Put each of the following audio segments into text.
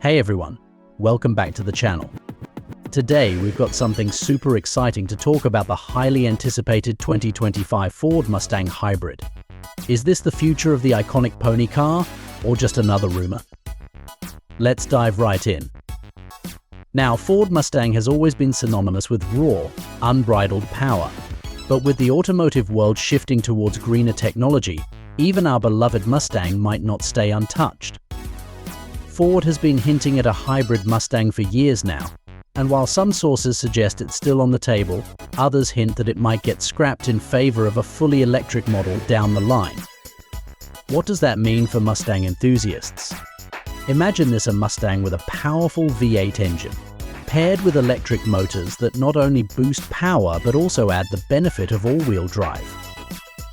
Hey everyone, welcome back to the channel. Today we've got something super exciting to talk about: the highly anticipated 2025 Ford Mustang Hybrid. Is this the future of the iconic pony car, or just another rumor? Let's dive right in. Now, Ford Mustang has always been synonymous with raw, unbridled power. But with the automotive world shifting towards greener technology, even our beloved Mustang might not stay untouched. Ford has been hinting at a hybrid Mustang for years now, and while some sources suggest it's still on the table, others hint that it might get scrapped in favor of a fully electric model down the line. What does that mean for Mustang enthusiasts? Imagine this: a Mustang with a powerful V8 engine, paired with electric motors that not only boost power but also add the benefit of all-wheel drive.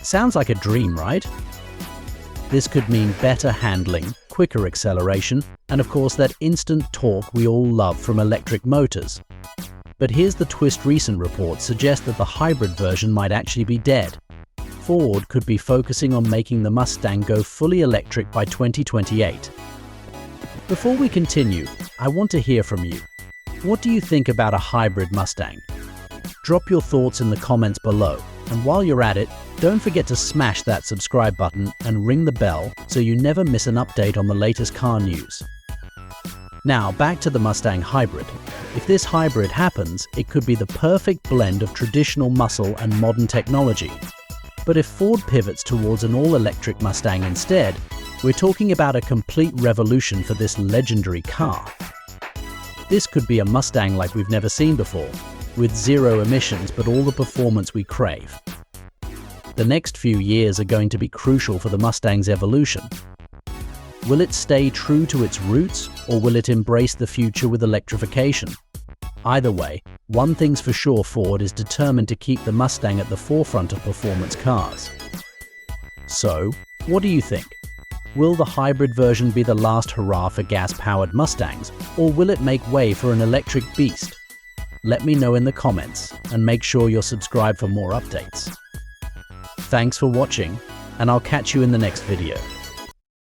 Sounds like a dream, right? This could mean better handling, quicker acceleration, and of course that instant torque we all love from electric motors. But here's the twist: recent reports suggest that the hybrid version might actually be dead. Ford could be focusing on making the Mustang go fully electric by 2028. Before we continue, I want to hear from you. What do you think about a hybrid Mustang? Drop your thoughts in the comments below, and while you're at it, don't forget to smash that subscribe button and ring the bell so you never miss an update on the latest car news. Now, back to the Mustang Hybrid. If this hybrid happens, it could be the perfect blend of traditional muscle and modern technology. But if Ford pivots towards an all-electric Mustang instead, we're talking about a complete revolution for this legendary car. This could be a Mustang like we've never seen before, with zero emissions but all the performance we crave. The next few years are going to be crucial for the Mustang's evolution. Will it stay true to its roots, or will it embrace the future with electrification? Either way, one thing's for sure: Ford is determined to keep the Mustang at the forefront of performance cars. So, what do you think? Will the hybrid version be the last hurrah for gas-powered Mustangs, or will it make way for an electric beast? Let me know in the comments, and make sure you're subscribed for more updates. Thanks for watching, and I'll catch you in the next video.